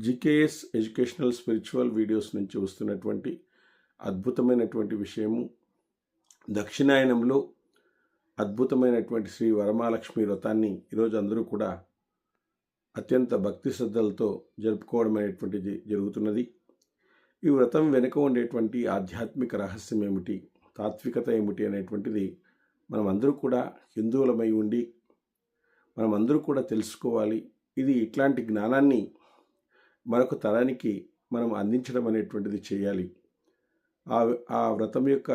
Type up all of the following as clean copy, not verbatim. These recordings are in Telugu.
జీకేఎస్ ఎడ్యుకేషనల్ స్పిరిచువల్ వీడియోస్ నుంచి వస్తున్నటువంటి అద్భుతమైనటువంటి విషయము, దక్షిణాయనంలో అద్భుతమైనటువంటి శ్రీ వరమహాలక్ష్మి వ్రతాన్ని ఈరోజు అందరూ కూడా అత్యంత భక్తి శ్రద్ధలతో జరుపుకోవడం అనేటువంటిది జరుగుతున్నది. ఈ వ్రతం వెనుక ఉండేటువంటి ఆధ్యాత్మిక రహస్యం ఏమిటి, తాత్వికత ఏమిటి అనేటువంటిది మనమందరూ కూడా హిందువులమై ఉండి మనమందరూ కూడా తెలుసుకోవాలి. ఇది ఇట్లాంటి జ్ఞానాన్ని మరొక తరానికి మనం అందించడం అనేటువంటిది చేయాలి. ఆ వ్రతం యొక్క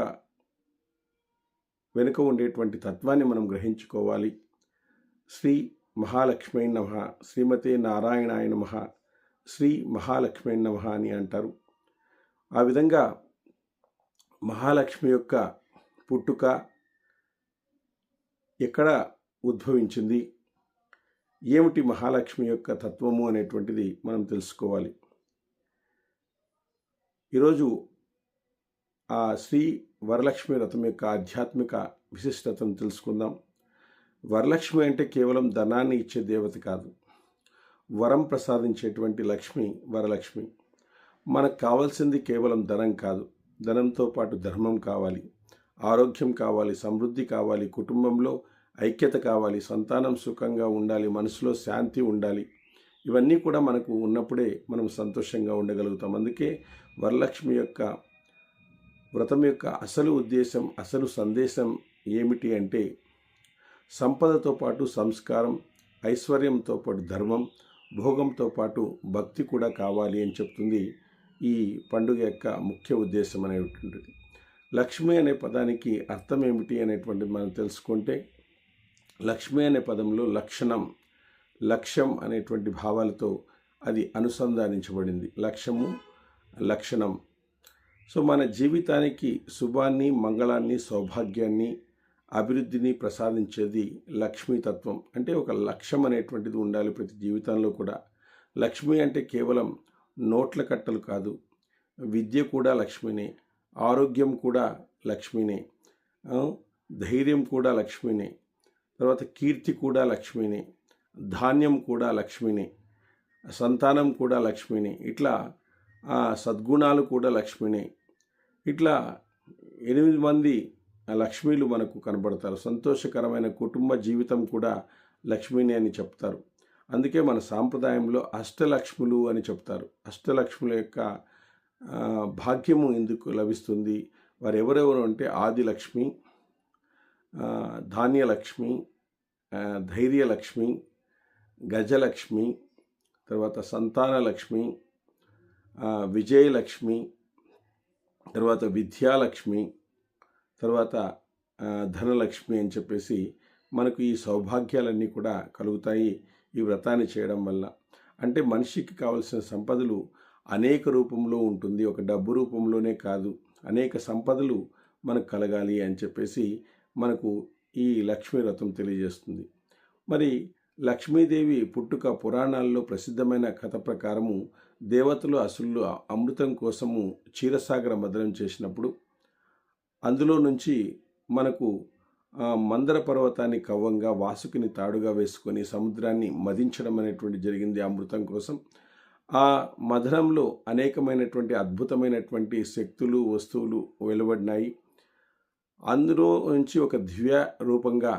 వెనుక ఉండేటువంటి తత్వాన్ని మనం గ్రహించుకోవాలి. శ్రీ మహాలక్ష్మీ నమః, శ్రీమతే నారాయణాయ నమః, శ్రీ మహాలక్ష్మీ నమః అని అంటారు. ఆ విధంగా మహాలక్ష్మి యొక్క పుట్టుక ఎక్కడ ఉద్భవించింది, ఏమిటి మహాలక్ష్మి యొక్క తత్వము అనేటువంటిది మనం తెలుసుకోవాలి. ఈరోజు ఆ శ్రీ వరలక్ష్మి వ్రతం యొక్క ఆధ్యాత్మిక విశిష్టతను తెలుసుకుందాం. వరలక్ష్మి అంటే కేవలం ధనాన్ని ఇచ్చే దేవత కాదు, వరం ప్రసాదించేటువంటి లక్ష్మి వరలక్ష్మి. మనకు కావాల్సింది కేవలం ధనం కాదు, ధనంతో పాటు ధర్మం కావాలి, ఆరోగ్యం కావాలి, సమృద్ధి కావాలి, కుటుంబంలో ఐక్యత కావాలి, సంతానం సుఖంగా ఉండాలి, మనసులో శాంతి ఉండాలి. ఇవన్నీ కూడా మనకు ఉన్నప్పుడే మనం సంతోషంగా ఉండగలుగుతాం. అందుకే వరలక్ష్మి యొక్క వ్రతం యొక్క అసలు ఉద్దేశం, అసలు సందేశం ఏమిటి అంటే సంపదతో పాటు సంస్కారం, ఐశ్వర్యంతో పాటు ధర్మం, భోగంతో పాటు భక్తి కూడా కావాలి అని చెప్తుంది ఈ పండుగ యొక్క ముఖ్య ఉద్దేశం అనేటువంటిది. లక్ష్మి అనే పదానికి అర్థం ఏమిటి అనేటువంటిది మనం తెలుసుకుంటే, లక్ష్మి అనే పదంలో లక్షణం, లక్ష్యం అనేటువంటి భావాలతో అది అనుసంధానించబడింది. లక్ష్యము, లక్షణం. సో మన జీవితానికి శుభాన్ని, మంగళాన్ని, సౌభాగ్యాన్ని, అభివృద్ధిని ప్రసాదించేది లక్ష్మీతత్వం. అంటే ఒక లక్ష్యం అనేటువంటిది ఉండాలి ప్రతి జీవితంలో కూడా. లక్ష్మి అంటే కేవలం నోట్ల కట్టలు కాదు, విద్య కూడా లక్ష్మినే, ఆరోగ్యం కూడా లక్ష్మినే, ధైర్యం కూడా లక్ష్మినే, తర్వాత కీర్తి కూడా లక్ష్మినే, ధాన్యం కూడా లక్ష్మినే, సంతానం కూడా లక్ష్మినే, ఇట్లా సద్గుణాలు కూడా లక్ష్మినే. ఇట్లా 8 మంది లక్ష్మీలు మనకు కనబడతారు. సంతోషకరమైన కుటుంబ జీవితం కూడా లక్ష్మిని అని చెప్తారు. అందుకే మన సాంప్రదాయంలో అష్టలక్ష్ములు అని చెప్తారు. అష్టలక్ష్ముల యొక్క భాగ్యము ఎందుకు లభిస్తుంది, వారు ఎవరెవరు అంటే ఆదిలక్ష్మి, ధాన్యలక్ష్మి, ధైర్యలక్ష్మి, గజలక్ష్మి, తర్వాత సంతానలక్ష్మి, విజయలక్ష్మి, తర్వాత విద్యాలక్ష్మి, తర్వాత ధనలక్ష్మి అని చెప్పేసి మనకు ఈ సౌభాగ్యాలన్నీ కూడా కలుగుతాయి ఈ వ్రతాన్ని చేయడం వల్ల. అంటే మనిషికి కావలసిన సంపదలు అనేక రూపంలో ఉంటుంది, ఒక డబ్బు రూపంలోనే కాదు, అనేక సంపదలు మనకు కలగాలి అని చెప్పేసి మనకు ఈ లక్ష్మీ వ్రతం తెలియజేస్తుంది. మరి లక్ష్మీదేవి పుట్టుక పురాణాల్లో ప్రసిద్ధమైన కథ ప్రకారము దేవతలు అసురులు అమృతం కోసము క్షీరసాగర మథనం చేసినప్పుడు అందులో నుంచి మనకు మందర పర్వతాన్ని కవ్వంగా, వాసుకిని తాడుగా వేసుకొని సముద్రాన్ని మదించడం అనేటువంటి జరిగింది అమృతం కోసం. ఆ మథనంలో అనేకమైనటువంటి అద్భుతమైనటువంటి శక్తులు, వస్తువులు వెలువడినాయి. అందులో నుంచి ఒక దివ్య రూపంగా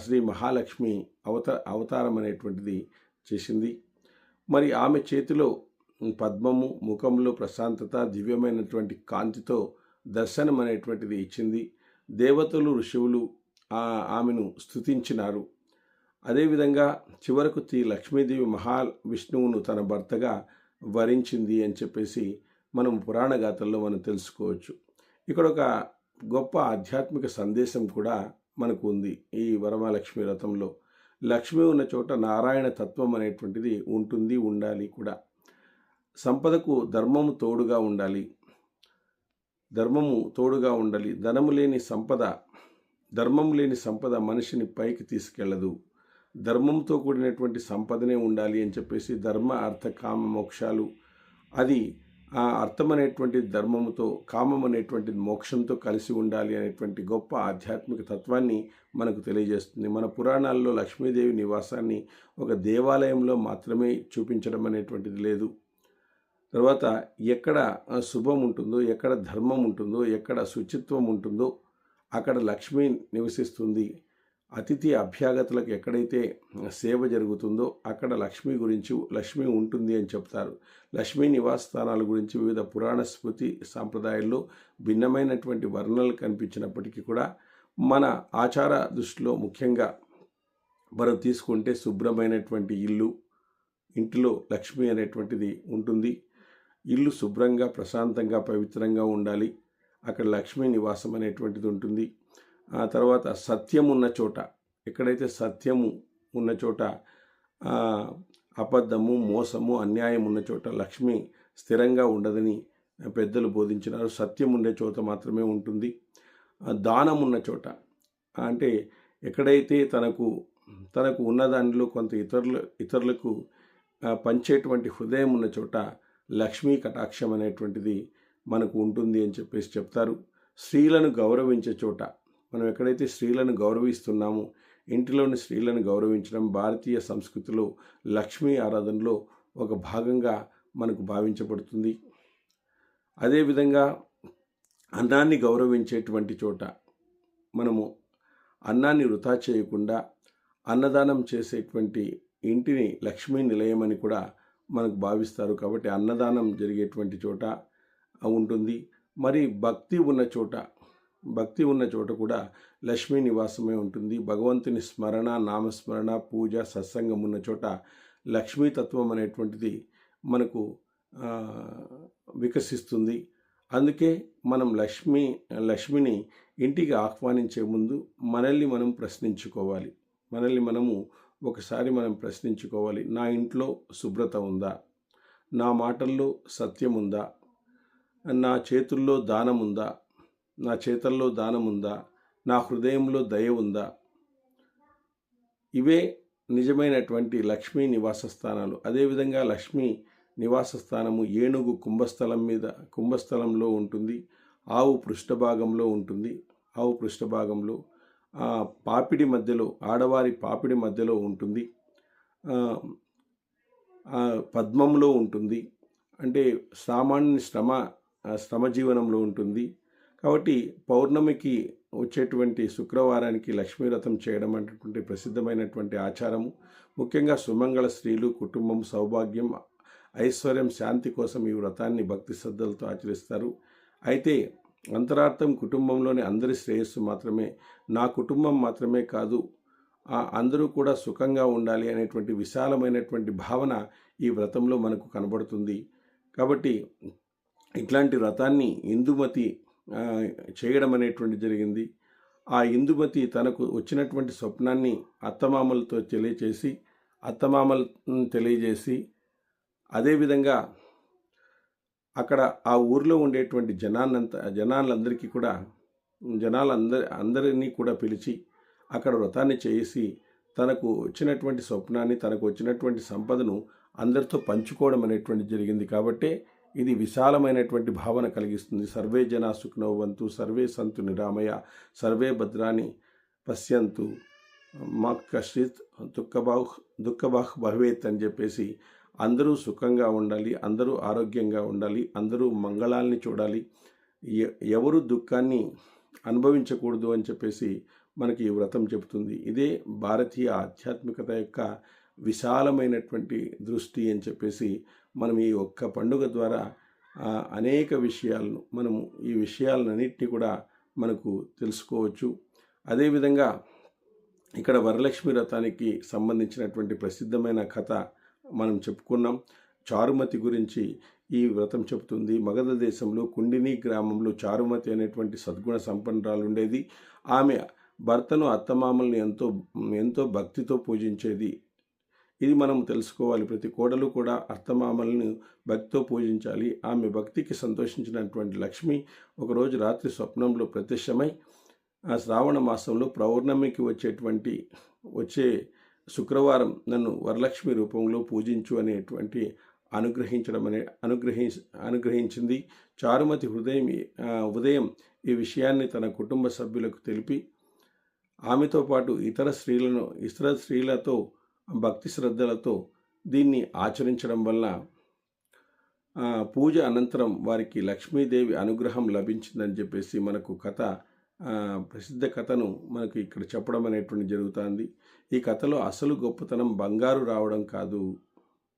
శ్రీ మహాలక్ష్మి అవతారం అనేటువంటిది చేసింది. మరి ఆమె చేతిలో పద్మము, ముఖంలో ప్రశాంతత, దివ్యమైనటువంటి కాంతితో దర్శనం అనేటువంటిది ఇచ్చింది. దేవతలు, ఋషువులు ఆమెను స్తుతించినారు. అదేవిధంగా చివరకు లక్ష్మీదేవి మహావిష్ణువును తన భర్తగా వరించింది అని చెప్పేసి మనం పురాణ గాథల్లో మనం తెలుసుకోవచ్చు. ఇక్కడ ఒక గొప్ప ఆధ్యాత్మిక సందేశం కూడా మనకు ఉంది ఈ వరమహాలక్ష్మి వ్రతంలో. లక్ష్మి ఉన్న చోట నారాయణ తత్వం అనేటువంటిది ఉంటుంది, ఉండాలి కూడా. సంపదకు ధర్మము తోడుగా ఉండాలి, ధర్మము తోడుగా ఉండాలి. ధర్మం లేని సంపద మనిషిని పైకి తీసుకెళ్లదు. ధర్మంతో కూడినటువంటి సంపదనే ఉండాలి అని చెప్పేసి ధర్మ, అర్థ, కామ, మోక్షాలు అది ఆ అర్థం అనేటువంటి ధర్మముతో, కామం అనేటువంటి మోక్షంతో కలిసి ఉండాలి అనేటువంటి గొప్ప ఆధ్యాత్మిక తత్వాన్ని మనకు తెలియజేస్తుంది. మన పురాణాల్లో లక్ష్మీదేవి నివాసాన్ని ఒక దేవాలయంలో మాత్రమే చూపించడం అనేటువంటిది లేదు. తర్వాత ఎక్కడ శుభం ఉంటుందో, ఎక్కడ ధర్మం ఉంటుందో, ఎక్కడ శుచిత్వం ఉంటుందో అక్కడ లక్ష్మి నివసిస్తుంది. అతిథి అభ్యాగతులకు ఎక్కడైతే సేవ జరుగుతుందో అక్కడ లక్ష్మి ఉంటుంది అని చెప్తారు. లక్ష్మీ నివాస స్థానాల గురించి వివిధ పురాణ స్మృతి సాంప్రదాయాల్లో భిన్నమైనటువంటి వర్ణనలు కనిపించినప్పటికీ కూడా మన ఆచార దృష్టిలో ముఖ్యంగా మనం తీసుకుంటే శుభ్రమైనటువంటి ఇల్లు, ఇంటిలో లక్ష్మి అనేటువంటిది ఉంటుంది. ఇల్లు శుభ్రంగా, ప్రశాంతంగా, పవిత్రంగా ఉండాలి. అక్కడ లక్ష్మీ నివాసం అనేటువంటిది ఉంటుంది. ఆ తర్వాత సత్యం ఉన్న చోట, ఎక్కడైతే సత్యము ఉన్న చోట, అబద్ధము, మోసము, అన్యాయం ఉన్న చోట లక్ష్మి స్థిరంగా ఉండదని పెద్దలు బోధించినారు. సత్యం ఉండే చోట మాత్రమే ఉంటుంది. దానం ఉన్న చోట, అంటే ఎక్కడైతే తనకు ఉన్న దానిలో కొంత ఇతరులకు పంచేటువంటి హృదయం ఉన్న చోట లక్ష్మీ కటాక్షం అనేటువంటిది మనకు ఉంటుంది అని చెప్పేసి చెప్తారు. స్త్రీలను గౌరవించే చోట, మనం ఎక్కడైతే స్త్రీలను గౌరవిస్తున్నామో, ఇంటిలోని స్త్రీలను గౌరవించడం భారతీయ సంస్కృతిలో లక్ష్మీ ఆరాధనలో ఒక భాగంగా మనకు భావించబడుతుంది. అదేవిధంగా అన్నాన్ని గౌరవించేటువంటి చోట మనము అన్నాన్ని వృధా చేయకుండా అన్నదానం చేసేటువంటి ఇంటిని లక్ష్మీ నిలయం అని కూడా మనకు భావిస్తారు. కాబట్టి అన్నదానం జరిగేటువంటి చోట ఉంటుంది. మరి భక్తి ఉన్న చోట కూడా లక్ష్మీ నివాసమే ఉంటుంది. భగవంతుని స్మరణ, నామస్మరణ, పూజ, సత్సంగం ఉన్న చోట లక్ష్మీతత్వం అనేటువంటిది మనకు వికసిస్తుంది. అందుకే మనం లక్ష్మిని ఇంటికి ఆహ్వానించే ముందు మనల్ని మనము ఒకసారి ప్రశ్నించుకోవాలి. నా ఇంట్లో శుభ్రత ఉందా? నా మాటల్లో సత్యం ఉందా? నా చేతుల్లో దానం ఉందా? నా చేతల్లో దానం ఉందా? నా హృదయంలో దయ ఉందా? ఇవే నిజమైనటువంటి లక్ష్మీ నివాస స్థానాలు. అదేవిధంగా లక్ష్మీ నివాస స్థానము ఏనుగు కుంభస్థలంలో ఉంటుంది. ఆవు పృష్ఠభాగంలో ఉంటుంది. ఆవు పృష్ఠభాగంలో పాపిడి మధ్యలో, ఆడవారి పాపిడి మధ్యలో ఉంటుంది. పద్మంలో ఉంటుంది. అంటే సామాన్య శ్రమజీవనంలో ఉంటుంది. కాబట్టి పౌర్ణమికి వచ్చేటువంటి శుక్రవారానికి లక్ష్మీవ్రతం చేయడం అనేటువంటి ప్రసిద్ధమైనటువంటి ఆచారము. ముఖ్యంగా సుమంగళ స్త్రీలు కుటుంబం, సౌభాగ్యం, ఐశ్వర్యం, శాంతి కోసం ఈ వ్రతాన్ని భక్తి శ్రద్ధలతో ఆచరిస్తారు. అయితే అంతరార్థం కుటుంబంలోని అందరి శ్రేయస్సు మాత్రమే, నా కుటుంబం మాత్రమే కాదు, అందరూ కూడా సుఖంగా ఉండాలి అనేటువంటి విశాలమైనటువంటి భావన ఈ వ్రతంలో మనకు కనబడుతుంది. కాబట్టి ఇట్లాంటి వ్రతాన్ని ఇందుమతి చేయడం అనేటువంటి జరిగింది. ఆ ఇందుమతి తనకు వచ్చినటువంటి స్వప్నాన్ని అత్తమామలతో తెలియజేసి అదేవిధంగా అక్కడ ఆ ఊరిలో ఉండేటువంటి అందరినీ కూడా పిలిచి అక్కడ వ్రతాన్ని చేసి తనకు వచ్చినటువంటి స్వప్నాన్ని, తనకు వచ్చినటువంటి సంపదను అందరితో పంచుకోవడం అనేటువంటి జరిగింది. కాబట్టి ఇది విశాలమైనటువంటి భావన కలిగిస్తుంది. సర్వే జనా సుఖినో భవంతు, సర్వే సంతు నిరామయ, సర్వే భద్రాని పశ్యంతు, మా కశ్చిత్ దుఃఖబాహ్ భవేత్ అని చెప్పేసి అందరూ సుఖంగా ఉండాలి, అందరూ ఆరోగ్యంగా ఉండాలి, అందరూ మంగళాల్ని చూడాలి, ఎవరు దుఃఖాన్ని అనుభవించకూడదు అని చెప్పేసి మనకి ఈ వ్రతం చెబుతుంది. ఇదే భారతీయ ఆధ్యాత్మికత యొక్క విశాలమైనటువంటి దృష్టి అని చెప్పేసి మనం ఈ ఒక్క పండుగ ద్వారా అనేక విషయాలను ఈ విషయాలన్నింటినీ కూడా మనకు తెలుసుకోవచ్చు. అదేవిధంగా ఇక్కడ వరలక్ష్మి వ్రతానికి సంబంధించినటువంటి ప్రసిద్ధమైన కథ మనం చెప్పుకున్నాం. చారుమతి గురించి ఈ వ్రతం చెబుతుంది. మగధ దేశంలో కుండిని గ్రామంలో చారుమతి అనేటువంటి సద్గుణ సంపన్నురాలు ఉండేది. ఆమె భర్తను, అత్తమామల్ని ఎంతో భక్తితో పూజించేది. ఇది మనం తెలుసుకోవాలి. ప్రతి కోడలు కూడా అత్తమామలను భక్తితో పూజించాలి. ఆమె భక్తికి సంతోషించినటువంటి లక్ష్మి ఒకరోజు రాత్రి స్వప్నంలో ప్రత్యక్షమై ఆ శ్రావణ మాసంలో పౌర్ణమికి వచ్చే శుక్రవారం నన్ను వరలక్ష్మి రూపంలో పూజించు అనేటువంటి అనుగ్రహించింది. చారుమతి ఉదయం ఈ విషయాన్ని తన కుటుంబ సభ్యులకు తెలిపి ఆమెతో పాటు ఇతర స్త్రీలతో భక్తి శ్రద్ధలతో దీన్ని ఆచరించడం వల్ల పూజ అనంతరం వారికి లక్ష్మీదేవి అనుగ్రహం లభించిందని చెప్పేసి మనకు ప్రసిద్ధ కథను మనకు ఇక్కడ చెప్పడం అనేటువంటి జరుగుతుంది. ఈ కథలో అసలు గొప్పతనం బంగారు రావడం కాదు.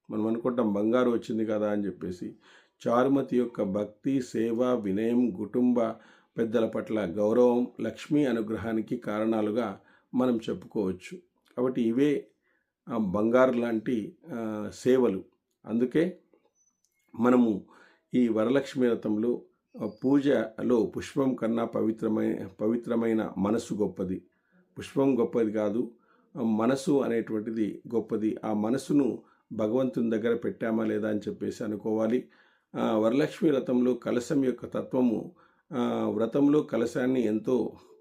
మనం అనుకుంటాం బంగారు వచ్చింది కదా అని చెప్పేసి. చారుమతి యొక్క భక్తి, సేవ, వినయం, కుటుంబ పెద్దల పట్ల గౌరవం లక్ష్మీ అనుగ్రహానికి కారణాలుగా మనం చెప్పుకోవచ్చు. కాబట్టి ఇవే బంగారు లాంటి సేవలు. అందుకే మనము ఈ వరలక్ష్మి వ్రతంలో పూజలో పుష్పం కన్నా పవిత్రమైన మనసు గొప్పది. పుష్పం గొప్పది కాదు, మనసు అనేటువంటిది గొప్పది. ఆ మనసును భగవంతుని దగ్గర పెట్టామా లేదా అని చెప్పేసి అనుకోవాలి. వరలక్ష్మి వ్రతంలో కలశం యొక్క తత్వము, వ్రతంలో కలశాన్ని ఎంతో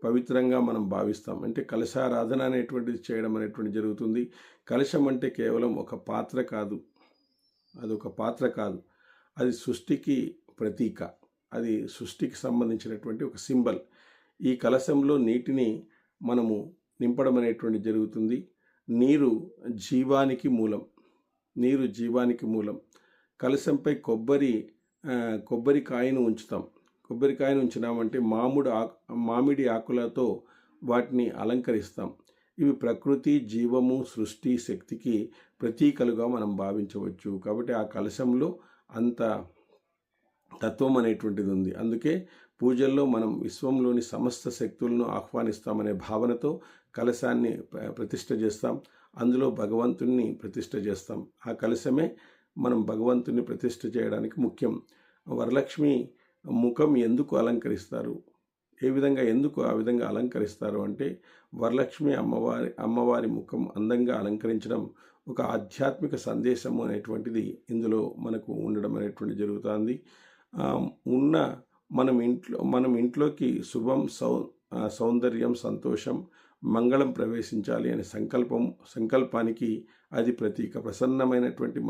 పవిత్రంగా మనం భావిస్తాం. అంటే కలశారాధన అనేటువంటిది చేయడం అనేటువంటి జరుగుతుంది. కలశం అంటే కేవలం ఒక పాత్ర కాదు, అదొక పాత్ర కాదు, అది సృష్టికి ప్రతీక, అది సృష్టికి సంబంధించినటువంటి ఒక సింబల్. ఈ కలశంలో నీటిని మనము నింపడం అనేటువంటి జరుగుతుంది. నీరు జీవానికి మూలం, నీరు జీవానికి మూలం. కలశంపై కొబ్బరికాయను ఉంచుతాం. కొబ్బరికాయను ఉంచినామంటే మామిడి ఆకులతో వాటిని అలంకరిస్తాం. ఇవి ప్రకృతి, జీవము, సృష్టి, శక్తికి ప్రతీకలుగా మనం భావించవచ్చు. కాబట్టి ఆ కలశంలో అంత తత్వం అనేటువంటిది ఉంది. అందుకే పూజల్లో మనం విశ్వంలోని సమస్త శక్తులను ఆహ్వానిస్తామనే భావనతో కలశాన్ని ప్రతిష్ఠ చేస్తాం. అందులో భగవంతుణ్ణి ప్రతిష్ఠ చేస్తాం. ఆ కలశమే మనం భగవంతుని ప్రతిష్ఠ చేయడానికి ముఖ్యం. వరలక్ష్మి ముఖం ఎందుకు అలంకరిస్తారు, ఎందుకు ఆ విధంగా అలంకరిస్తారు అంటే, వరలక్ష్మి అమ్మవారి ముఖం అందంగా అలంకరించడం ఒక ఆధ్యాత్మిక సందేశము అనేటువంటిది ఇందులో మనకు ఉండడం అనేటువంటి జరుగుతుంది. మనం ఇంట్లోకి శుభం, సౌందర్యం, సంతోషం, మంగళం ప్రవేశించాలి అనే సంకల్పానికి అది ప్రతీక. ప్రసన్నమైనటువంటి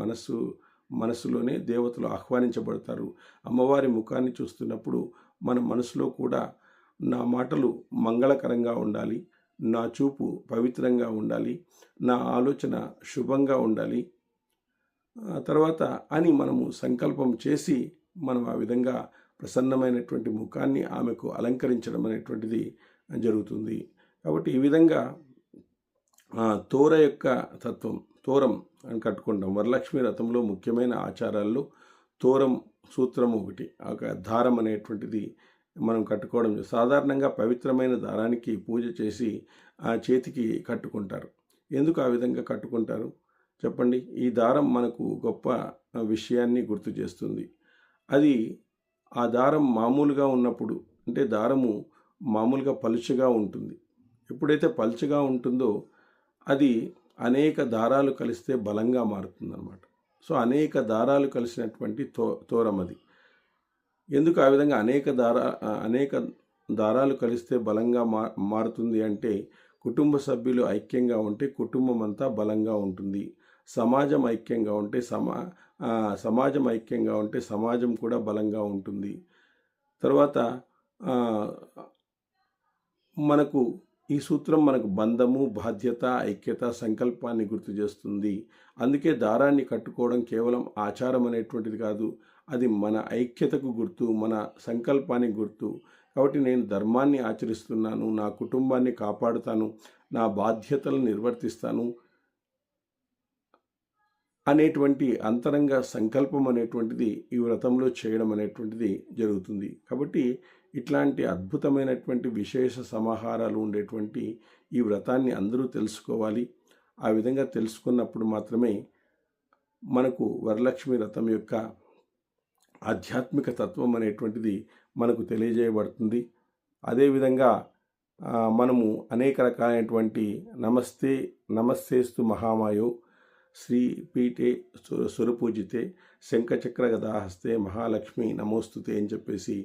మనస్సులోనే దేవతలు ఆహ్వానించబడతారు. అమ్మవారి ముఖాన్ని చూస్తున్నప్పుడు మన మనసులో కూడా నా మాటలు మంగళకరంగా ఉండాలి, నా చూపు పవిత్రంగా ఉండాలి, నా ఆలోచన శుభంగా ఉండాలి తర్వాత అని మనము సంకల్పం చేసి మనం ఆ విధంగా ప్రసన్నమైనటువంటి ముఖాన్ని ఆమెకు అలంకరించడం అనేటువంటిది జరుగుతుంది. కాబట్టి ఈ విధంగా తోర యొక్క తత్వం, తోరం అని కట్టుకుంటాం. వరలక్ష్మి వ్రతంలో ముఖ్యమైన ఆచారాల్లో తోరం సూత్రం ఒకటి, ఒక దారం అనేటువంటిది మనం కట్టుకోవడం. సాధారణంగా పవిత్రమైన దారానికి పూజ చేసి ఆ చేతికి కట్టుకుంటారు. ఎందుకు ఆ విధంగా కట్టుకుంటారు చెప్పండి? ఈ దారం మనకు గొప్ప విషయాన్ని గుర్తు చేస్తుంది. అది ఆ దారం మామూలుగా ఉన్నప్పుడు, అంటే దారము మామూలుగా పలుచగా ఉంటుంది. ఎప్పుడైతే పలుచగా ఉంటుందో అది అనేక దారాలు కలిస్తే బలంగా మారుతుందన్నమాట. సో అనేక దారాలు కలిసినటువంటి తోరం అది. ఎందుకు ఆ విధంగా అనేక దారాలు కలిస్తే బలంగా మారుతుంది అంటే, కుటుంబ సభ్యులు ఐక్యంగా ఉంటే కుటుంబం అంతా బలంగా ఉంటుంది. సమాజం ఐక్యంగా ఉంటే సమాజం కూడా బలంగా ఉంటుంది. తర్వాత మనకు ఈ సూత్రం మనకు బంధము, బాధ్యత, ఐక్యత, సంకల్పాన్ని గుర్తు చేస్తుంది. అందుకే దారాన్ని కట్టుకోవడం కేవలం ఆచారం అనేటువంటిది కాదు, అది మన ఐక్యతకు గుర్తు, మన సంకల్పానికి గుర్తు. కాబట్టి నేను ధర్మాన్ని ఆచరిస్తున్నాను, నా కుటుంబాన్ని కాపాడుతాను, నా బాధ్యతలను నిర్వర్తిస్తాను అనేటువంటి అంతరంగ సంకల్పం అనేటువంటిది ఈ వ్రతంలో చేయడం అనేటువంటిది జరుగుతుంది. కాబట్టి ఇట్లాంటి అద్భుతమైనటువంటి విశేష సమాహారాలు ఉండేటువంటి ఈ వ్రతాన్ని అందరూ తెలుసుకోవాలి. ఆ విధంగా తెలుసుకున్నప్పుడు మాత్రమే మనకు వరలక్ష్మి వ్రతం యొక్క ఆధ్యాత్మిక తత్వం అనేటువంటిది మనకు తెలియజేయబడుతుంది. అదేవిధంగా మనము అనేక రకాలైనటువంటి నమస్తేస్తు మహామాయో శ్రీపీఠే సురపూజితే శంఖచక్ర గదాహస్తే మహాలక్ష్మి నమోస్తుతే అని చెప్పేసి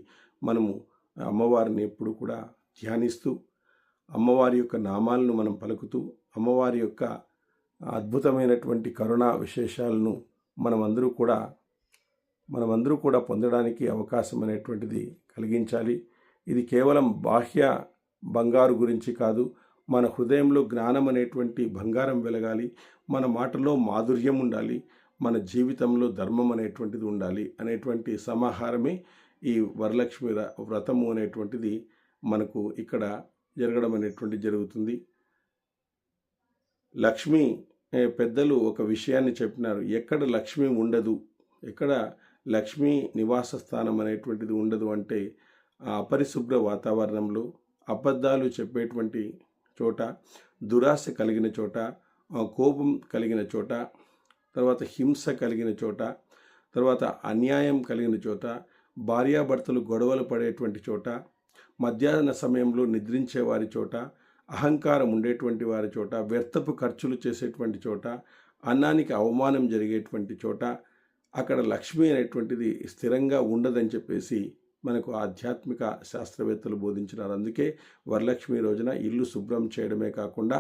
మనము అమ్మవారిని ఎప్పుడు కూడా ధ్యానిస్తూ, అమ్మవారి యొక్క నామాలను మనం పలుకుతూ, అమ్మవారి యొక్క అద్భుతమైనటువంటి కరుణా విశేషాలను మనమందరూ కూడా పొందడానికి అవకాశం అనేటువంటిది కలిగించాలి. ఇది కేవలం బాహ్య బంగారు గురించి కాదు, మన హృదయంలో జ్ఞానం అనేటువంటి బంగారం వెలగాలి, మన మాటలో మాధుర్యం ఉండాలి, మన జీవితంలో ధర్మం అనేటువంటిది ఉండాలి అనేటువంటి సమాహారమే ఈ వరలక్ష్మి వ్రతము అనేటువంటిది మనకు ఇక్కడ జరగడం అనేటువంటి జరుగుతుంది. లక్ష్మి పెద్దలు ఒక విషయాన్ని చెప్పినారు, ఎక్కడ లక్ష్మి ఉండదు, ఎక్కడ లక్ష్మీ నివాస స్థానం అనేటువంటిది ఉండదు అంటే అపరిశుభ్ర వాతావరణంలో, అబద్ధాలు చెప్పేటువంటి చోట, దురాశ కలిగిన చోట, కోపం కలిగిన చోట, తర్వాత హింస కలిగిన చోట, తర్వాత అన్యాయం కలిగిన చోట, భార్యాభర్తలు గొడవలు పడేటువంటి చోట, మధ్యాహ్న సమయంలో నిద్రించే వారి చోట, అహంకారం ఉండేటువంటి వారి చోట, వ్యర్థపు ఖర్చులు చేసేటువంటి చోట, అన్నానికి అవమానం జరిగేటువంటి చోట అక్కడ లక్ష్మి అనేటువంటిది స్థిరంగా ఉండదని చెప్పేసి మనకు ఆధ్యాత్మిక శాస్త్రవేత్తలు బోధించినారు. అందుకే వరలక్ష్మి రోజున ఇల్లు శుభ్రం చేయడమే కాకుండా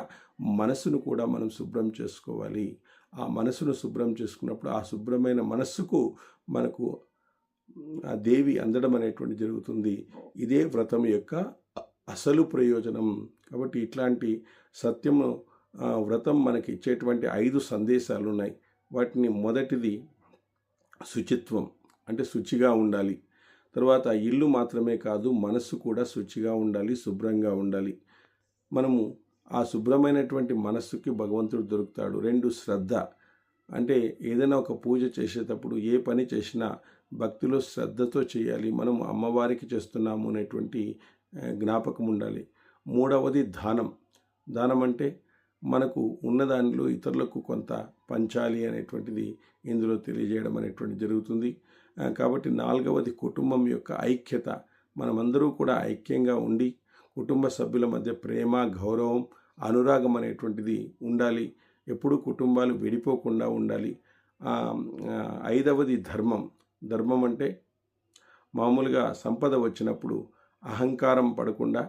మనసును కూడా మనం శుభ్రం చేసుకోవాలి. ఆ మనసును శుభ్రం చేసుకున్నప్పుడు ఆ శుభ్రమైన మనస్సుకు మనకు ఆ దేవి అందడం అనేటువంటి జరుగుతుంది. ఇదే వ్రతం యొక్క అసలు ప్రయోజనం. కాబట్టి ఇట్లాంటి సత్యము వ్రతం మనకి ఇచ్చేటువంటి 5 సందేశాలు ఉన్నాయి. వాటిని మొదటిది శుచిత్వం, అంటే శుచిగా ఉండాలి. తర్వాత ఇల్లు మాత్రమే కాదు, మనస్సు కూడా శుచిగా ఉండాలి, శుభ్రంగా ఉండాలి. మనము ఆ శుభ్రమైనటువంటి మనస్సుకి భగవంతుడు దొరుకుతాడు. 2 శ్రద్ధ, అంటే ఏదైనా ఒక పూజ చేసేటప్పుడు ఏ పని చేసినా భక్తిలో శ్రద్ధతో చేయాలి, మనం అమ్మవారికి చేస్తున్నాము అనేటువంటి జ్ఞాపకం ఉండాలి. 3వది దానం. దానం అంటే మనకు ఉన్నదానిలో ఇతరులకు కొంత పంచాలి అనేటువంటిది ఇందులో తెలియజేయడం అనేటువంటి జరుగుతుంది. కాబట్టి 4వది కుటుంబం యొక్క ఐక్యత. మనమందరూ కూడా ఐక్యంగా ఉండి కుటుంబ సభ్యుల మధ్య ప్రేమ, గౌరవం, అనురాగం అనేటువంటిది ఉండాలి. ఎప్పుడూ కుటుంబాలు విడిపోకుండా ఉండాలి. 5వది ధర్మం. ధర్మం అంటే మామూలుగా సంపద వచ్చినప్పుడు అహంకారం పడకుండా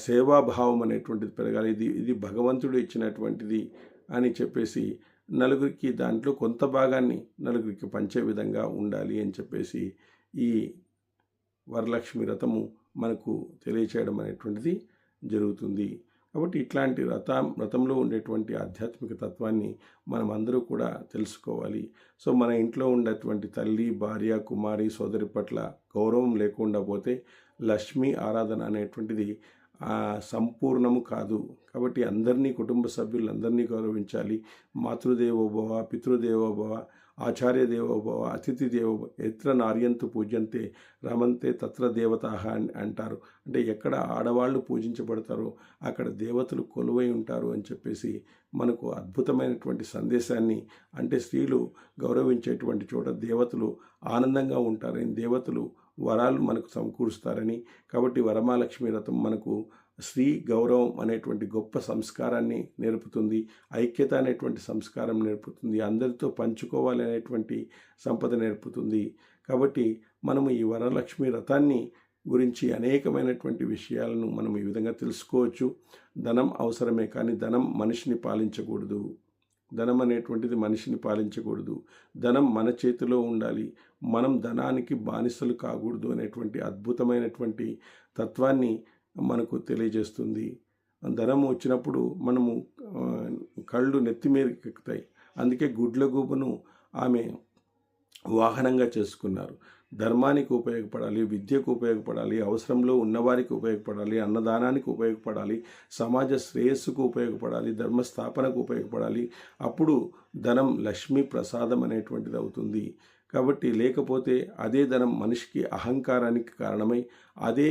సేవాభావం అనేటువంటిది పెరగాలి. ఇది భగవంతుడు ఇచ్చినటువంటిది అని చెప్పేసి నలుగురికి దాంట్లో కొంత భాగాన్ని నలుగురికి పంచే విధంగా ఉండాలి అని చెప్పేసి ఈ వరలక్ష్మి వ్రతము మనకు తెలియచేయడం అనేటువంటిది జరుగుతుంది. కాబట్టి ఇట్లాంటి వ్రతంలో ఉండేటువంటి ఆధ్యాత్మిక తత్వాన్ని మనం అందరూ కూడా తెలుసుకోవాలి. సో మన ఇంట్లో ఉండేటువంటి తల్లి, భార్య, కుమారి, సోదరి పట్ల గౌరవం లేకుండా పోతే లక్ష్మీ ఆరాధన అనేటువంటిది సంపూర్ణము కాదు. కాబట్టి అందరినీ, కుటుంబ సభ్యులందరినీ గౌరవించాలి. మాతృదేవోభవ, పితృదేవోభవ, ఆచార్య దేవోభవ, అతిథి దేవోభవ, ఎత్ర నార్యంతు పూజ్యంతే రమంతే తత్ర దేవతాః అంటారు. అంటే ఎక్కడ ఆడవాళ్ళు పూజించబడతారో అక్కడ దేవతలు కొలువై ఉంటారు అని చెప్పేసి మనకు అద్భుతమైనటువంటి సందేశాన్ని, అంటే స్త్రీలు గౌరవించేటువంటి చోట దేవతలు ఆనందంగా ఉంటారని, దేవతలు వరాలు మనకు సమకూరుస్తారని. కాబట్టి వరమహాలక్ష్మి వ్రతం మనకు స్త్రీ గౌరవం అనేటువంటి గొప్ప సంస్కారాన్ని నేర్పుతుంది, ఐక్యత అనేటువంటి సంస్కారం నేర్పుతుంది, అందరితో పంచుకోవాలి అనేటువంటి సంపద నేర్పుతుంది. కాబట్టి మనము ఈ వరలక్ష్మి వ్రతాన్ని గురించి అనేకమైనటువంటి విషయాలను మనం ఈ విధంగా తెలుసుకోవచ్చు. ధనం అవసరమే, కానీ ధనం మనిషిని పాలించకూడదు. ధనం అనేటువంటిది మనిషిని పాలించకూడదు. ధనం మన చేతిలో ఉండాలి, మనం ధనానికి బానిసలు కాకూడదు అనేటువంటి అద్భుతమైనటువంటి తత్వాన్ని మనకు తెలియజేస్తుంది. ధనం వచ్చినప్పుడు మనము కళ్ళు నెత్తిమీదకి ఎక్కుతాయి. అందుకే గుడ్లగూబను ఆమె వాహనంగా చేసుకున్నారు. ధర్మానికి ఉపయోగపడాలి, విద్యకు ఉపయోగపడాలి, అవసరంలో ఉన్నవారికి ఉపయోగపడాలి, అన్నదానానికి ఉపయోగపడాలి, సమాజ శ్రేయస్సుకు ఉపయోగపడాలి, ధర్మస్థాపనకు ఉపయోగపడాలి. అప్పుడు ధనం లక్ష్మీ ప్రసాదం అనేటువంటిది అవుతుంది. కాబట్టి లేకపోతే అదే ధనం మనిషికి అహంకారానికి కారణమై అదే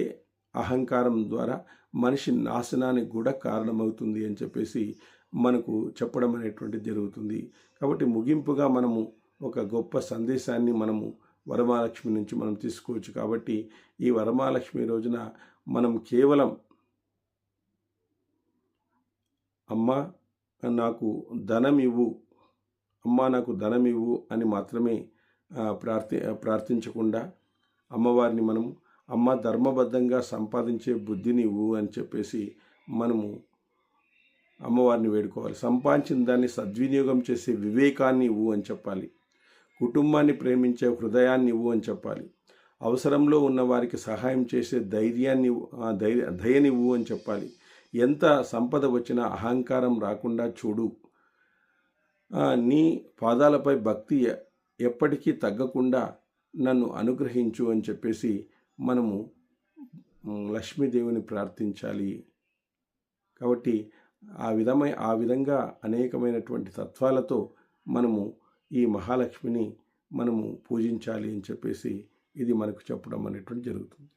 అహంకారం ద్వారా మనిషి నాశనానికి కూడా కారణమవుతుంది అని చెప్పేసి మనకు చెప్పడం అనేటువంటిది జరుగుతుంది. కాబట్టి ముగింపుగా మనము ఒక గొప్ప సందేశాన్ని మనము వరమహాలక్ష్మి నుంచి మనం తీసుకోవచ్చు. కాబట్టి ఈ వరమహాలక్ష్మి రోజున మనం కేవలం అమ్మ నాకు ధనం ఇవ్వు, అమ్మ నాకు ధనం ఇవ్వు అని మాత్రమే ప్రార్థించకుండా అమ్మవారిని మనం అమ్మ ధర్మబద్ధంగా సంపాదించే బుద్ధిని ఇవ్వు అని చెప్పేసి మనము అమ్మవారిని వేడుకోవాలి. సంపాదించిన దాన్ని సద్వినియోగం చేసే వివేకాన్ని ఇవ్వు అని చెప్పాలి. కుటుంబాన్ని ప్రేమించే హృదయాన్ని ఇవ్వు అని చెప్పాలి. అవసరంలో ఉన్న వారికి సహాయం చేసే దయనివ్వు అని చెప్పాలి. ఎంత సంపద వచ్చినా అహంకారం రాకుండా చూడు. నీ పాదాలపై భక్తి ఎప్పటికీ తగ్గకుండా నన్ను అనుగ్రహించు అని చెప్పేసి మనము లక్ష్మీదేవిని ప్రార్థించాలి. కాబట్టి ఆ విధంగా అనేకమైనటువంటి తత్వాలతో మనము ఈ మహాలక్ష్మిని మనము పూజించాలి అని చెప్పేసి ఇది మనకు చెప్పడం అనేటువంటి జరుగుతుంది.